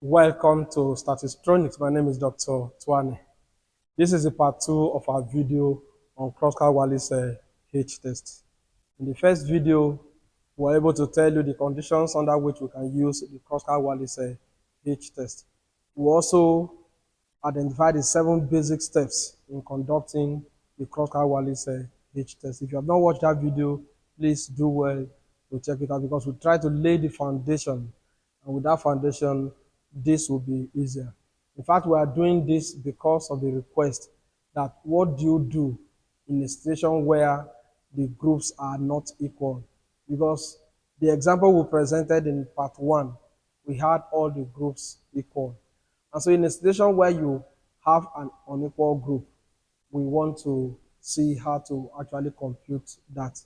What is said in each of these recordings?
Welcome to Statistronics. My name is Dr. Twane. This is a part 2 of our video on Kruskal-Wallis H Test. In the first video, we were able to tell you the conditions under which we can use the Kruskal-Wallis H Test. We also identified the 7 basic steps in conducting the Kruskal-Wallis H Test. If you have not watched that video, please do well to check it out because we try to lay the foundation, and with that foundation, this will be easier. In fact, we are doing this because of the request that what do you do in a situation where the groups are not equal? Because the example we presented in part 1, we had all the groups equal. And so in a situation where you have an unequal group, we want to see how to actually compute that.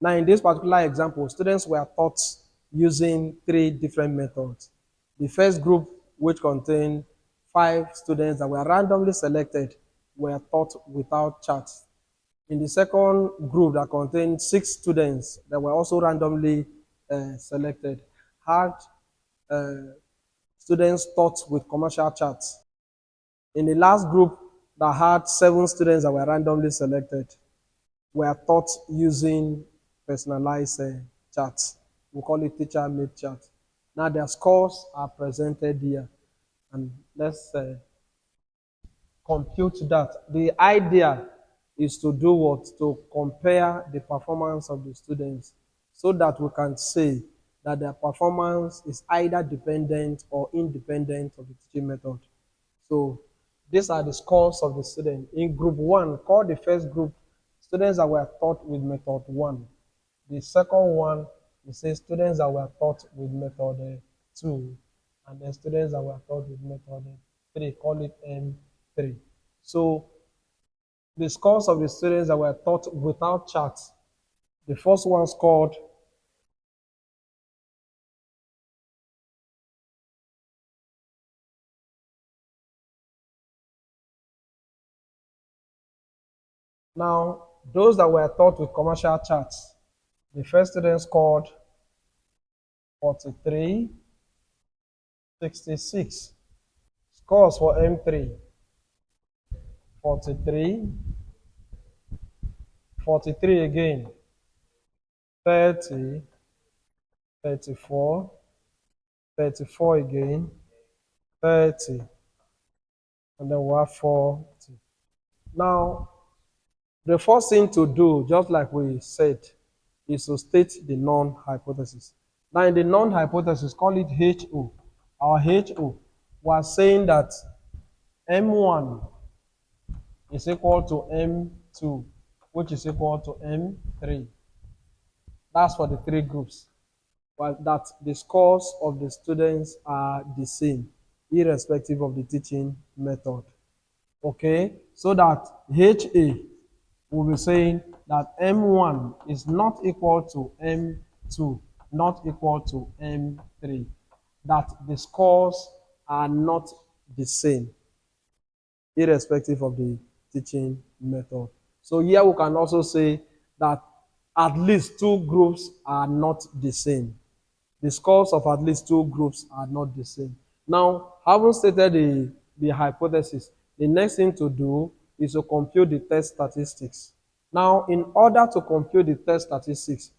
Now, in this particular example, students were taught using 3 different methods. The first group, which contained 5 students that were randomly selected, were taught without charts. In the second group, that contained 6 students that were also randomly selected, had students taught with commercial charts. In the last group, that had 7 students that were randomly selected, were taught using personalized charts. We call it teacher-made chart. Now their scores are presented here, and let's compute that. The idea is to do what? To compare the performance of the students so that we can say that their performance is either dependent or independent of the teaching method. So these are the scores of the students. In group 1, called the first group, students that were taught with method 1. The second one, we say students that were taught with method 2, and then students that were taught with method 3, call it M3. So the scores of the students that were taught without charts, the first one scored now those that were taught with commercial charts, the first student scored 43, 66. Scores for M3, 43, 43 again, 30, 34, 34 again, 30, and then we have 40. Now, the first thing to do, just like we said, is to state the non-hypothesis. Now, in the non-hypothesis, call it HO. Our HO was saying that M1 is equal to M2, which is equal to M3. That's for the 3 groups. But that the scores of the students are the same, irrespective of the teaching method. Okay? So that HA will be saying that M1 is not equal to M2, not equal to M3. That the scores are not the same, irrespective of the teaching method. So here we can also say that at least 2 groups are not the same. The scores of at least 2 groups are not the same. Now, having stated the hypothesis, the next thing to do is to compute the test statistics. Now, in order to compute the test statistics,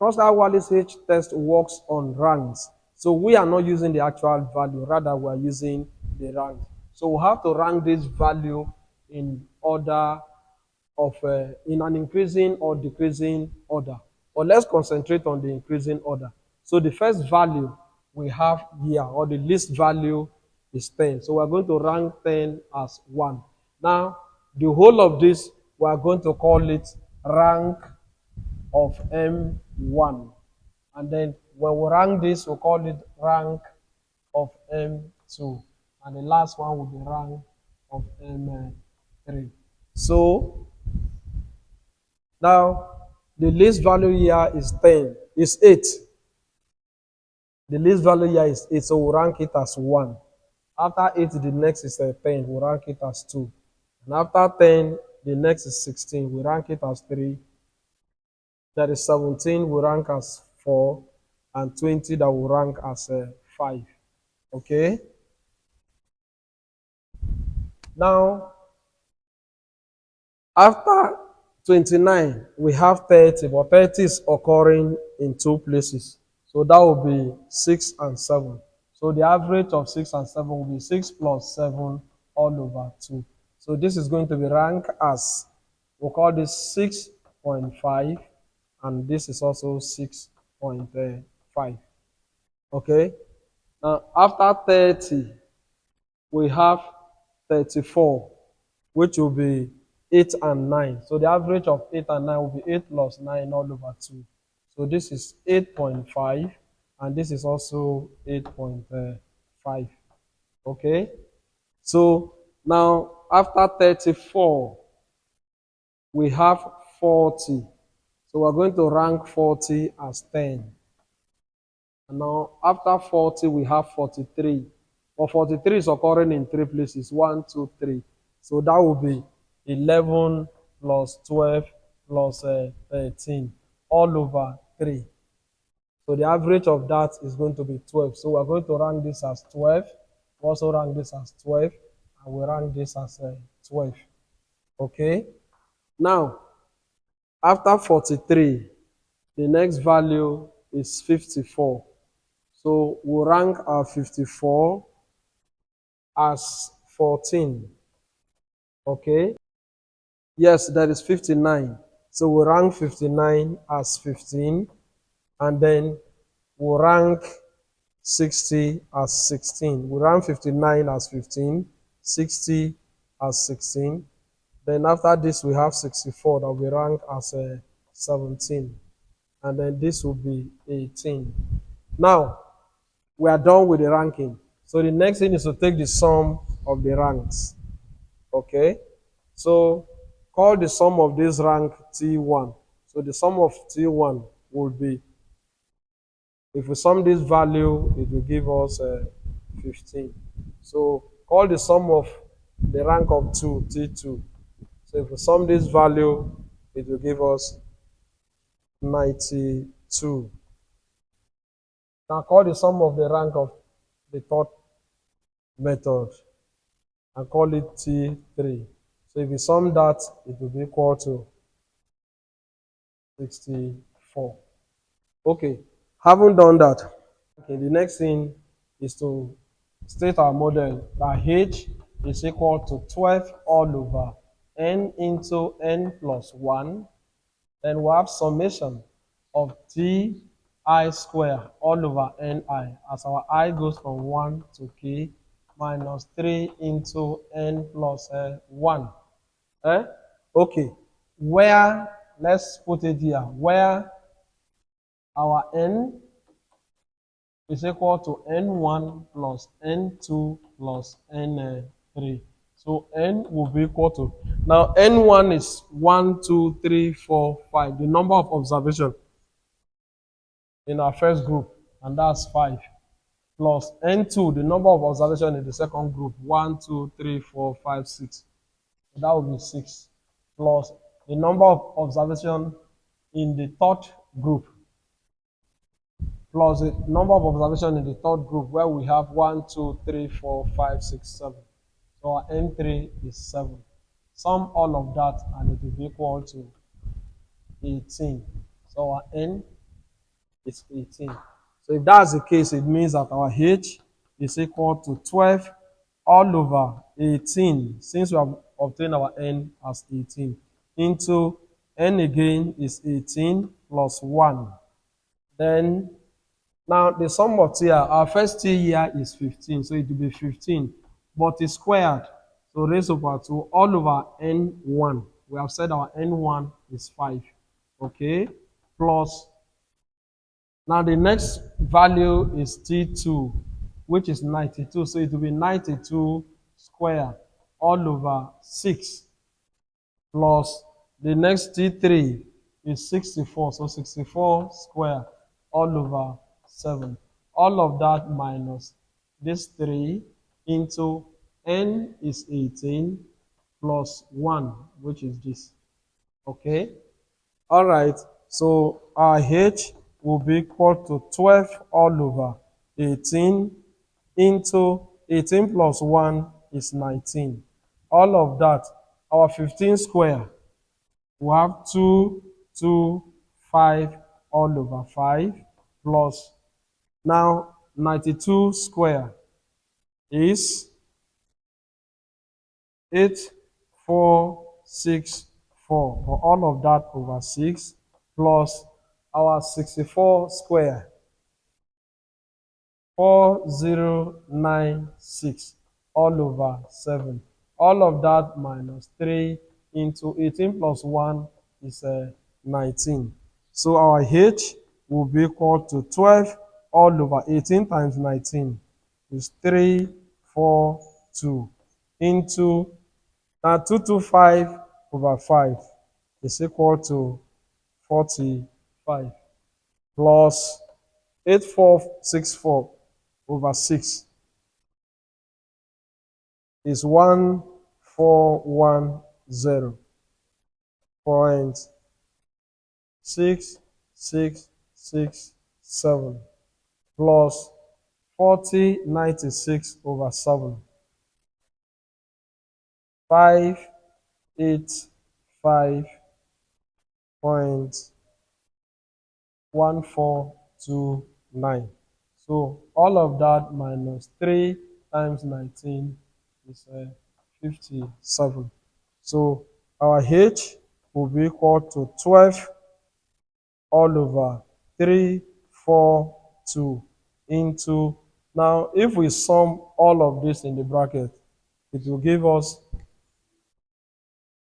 Kruskal-Wallis H test works on ranks. So we are not using the actual value, rather we are using the rank. So we have to rank this value in order of, in an increasing or decreasing order. But let's concentrate on the increasing order. So the first value we have here, or the least value, is 10. So we're going to rank 10 as 1. Now, the whole of this, we are going to call it rank of M1. And then when we rank this, we'll call it rank of M2. And the last one will be rank of M3. So now the least value here is 10, is 8. The least value here is 8, so we'll rank it as 1. After 8, the next is 10, we'll rank it as 2. And after 10, the next is 16, we rank it as 3. That is 17 will rank as 4, and 20 that will rank as 5. Okay? Now, after 29, we have 30, but 30 is occurring in two places. So that will be 6 and 7. So the average of 6 and 7 will be 6 plus 7 all over 2. So this is going to be ranked as, we'll call this 6.5, and this is also 6.5. Okay? Now, after 30, we have 34, which will be 8 and 9. So the average of 8 and 9 will be 8 plus 9 all over 2. So this is 8.5, and this is also 8.5. Okay? So now, after 34, we have 40. So we're going to rank 40 as 10. And now, after 40, we have 43. But 43 is occurring in three places: 1, 2, 3. So that will be 11 plus 12 plus 13 all over 3. So the average of that is going to be 12. So we're going to rank this as 12. We also rank this as 12. And we rank this as 12. Okay? Now, after 43, the next value is 54. So we'll rank our 54 as 14. Okay? Yes, that is 59. So we'll rank 59 as 15. And then we'll rank 60 as 16. We'll rank 59 as 15, 60 as 16. Then after this, we have 64 that we rank as 17. And then this will be 18. Now, we are done with the ranking. So the next thing is to take the sum of the ranks. Okay? So call the sum of this rank T1. So the sum of T1 will be, if we sum this value, it will give us 15. So call the sum of the rank of 2, T2. So if we sum this value, it will give us 92. Now call the sum of the rank of the third method and call it T3. So if you sum that, it will be equal to 64. Okay, having done that, okay, the next thing is to state our model that H is equal to 12 all over n into n plus 1. Then we have summation of t I square all over ni, as our I goes from 1 to k, minus 3 into n plus 1. Okay, where, let's put it here, where our n is equal to n1 plus n2 plus n3. So n will be equal to, now n1 is 1, 2, 3, 4, 5, the number of observation in our first group, and that's 5, plus n2, the number of observation in the second group, 1, 2, 3, 4, 5, 6. So that will be 6, plus the number of observation in the third group, plus the number of observation in the third group, where we have 1, 2, 3, 4, 5, 6, 7. So our n3 is 7. Sum all of that and it will be equal to 18. So our n is 18. So if that's the case, it means that our h is equal to 12 all over 18, since we have obtained our n as 18, into n again is 18 plus 1. Then, now the sum of t here, our first t here is 15, so it will be 15, but it's squared, so raised over 2 all over n1. We have said our n1 is 5, okay, plus, now the next value is t2, which is 92, so it will be 92 squared all over 6, plus the next t3 is 64, so 64 squared all over 7. All of that minus this 3 into n is 18 plus 1, which is this. Okay? All right. So our H will be equal to 12 all over 18 into 18 plus 1 is 19. All of that, our 15 square, we have 2, 2, 5 all over 5 plus now 92 square is 8, 4, 6, 4. For all of that over 6 plus our 64 square 4096 all over 7. All of that minus 3 into 18 plus 1 is 19. So our H will be equal to 12 all over 18 times 19 is 342 into 225 over 5 is equal to 45 plus 8464 over 6 is 1410.6667 plus 4096 over 7 585.1429. So all of that minus 3 times 19 is 57. So our H will be equal to 12 all over 342 into, now if we sum all of this in the bracket, it will give us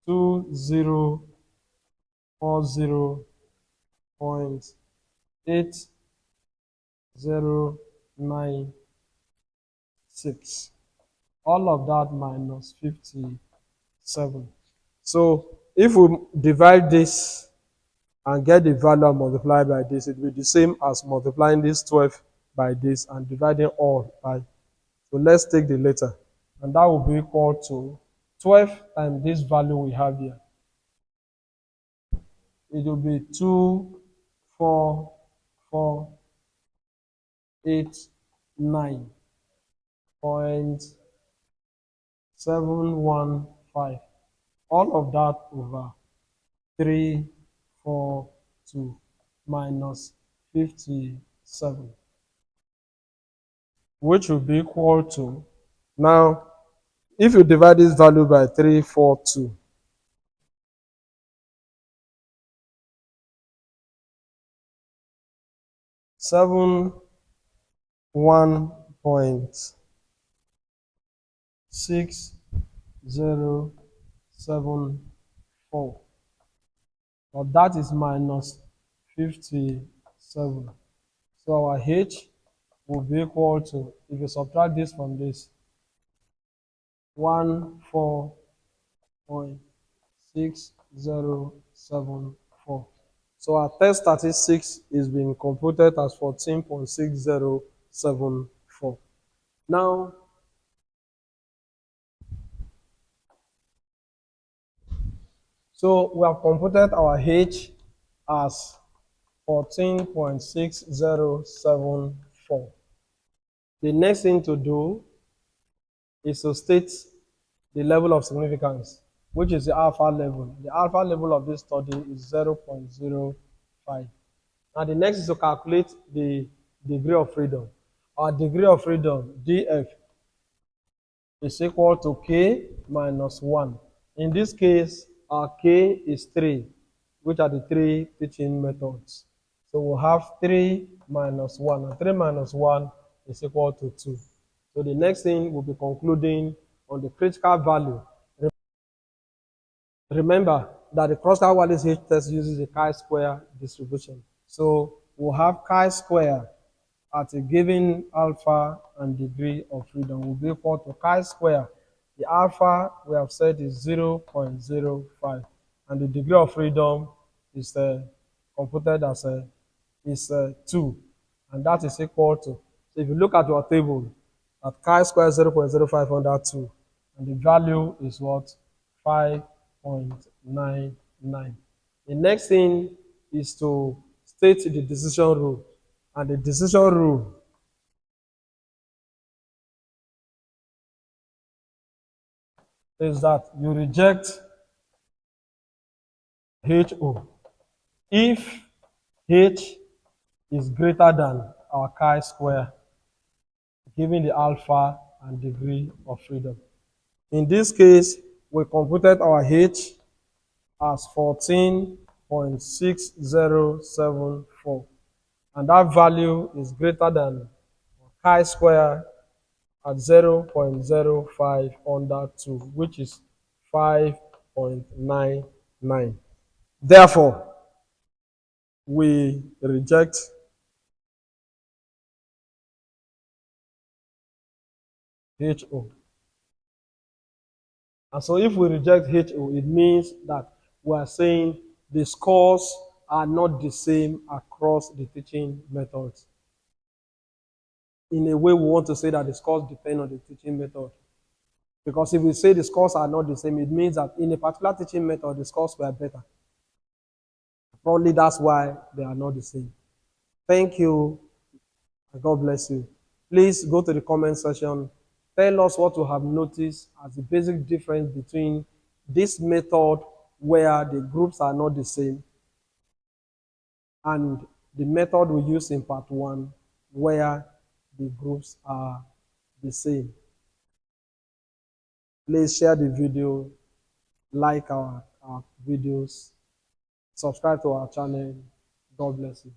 2040.8096. All of that minus 57. So if we divide this and get the value and multiply by this, it will be the same as multiplying this 12 by this and dividing all by. So let's take the later. And that will be equal to 12 times this value we have here. It will be 2, 4, 4, 8, 9.715. All of that over 3, 4, 2 minus 57, which will be equal to, now if you divide this value by 342, seven 1.6074. But that is minus 57. So our H will be equal to, if you subtract this from this, 14.6074. So our test statistics is being computed as 14.6074. Now, so we have computed our H as 14.6074. The next thing to do is to state the level of significance, which is the alpha level. The alpha level of this study is 0.05. Now the next is to calculate the degree of freedom. Our degree of freedom, DF, is equal to K minus 1. In this case, our K is 3, which are the 3 teaching methods. So we'll have 3 minus 1, and 3 minus 1 is equal to 2. So the next thing we'll be concluding on the critical value. Remember that the Kruskal-Wallis H test uses a chi-square distribution. So we'll have chi-square at a given alpha and degree of freedom will be equal to chi-square. The alpha we have said is 0.05, and the degree of freedom is computed as is 2, and that is equal to. So if you look at your table, at chi-square 0.05 under 2, and the value is what? 5.99. The next thing is to state the decision rule. And the decision rule is that you reject HO if H is greater than our chi-square, given the alpha and degree of freedom. In this case, we computed our H as 14.6074, and that value is greater than chi-square at 0.05 under 2, which is 5.99. Therefore, we reject HO. And so if we reject HO, it means that we are saying the scores are not the same across the teaching methods. In a way, we want to say that the scores depend on the teaching method. Because if we say the scores are not the same, it means that in a particular teaching method, the scores were better. Probably that's why they are not the same. Thank you, and God bless you. Please go to the comment section. Tell us what you have noticed as the basic difference between this method where the groups are not the same and the method we use in part 1 where the groups are the same. Please share the video, like our videos, subscribe to our channel. God bless you.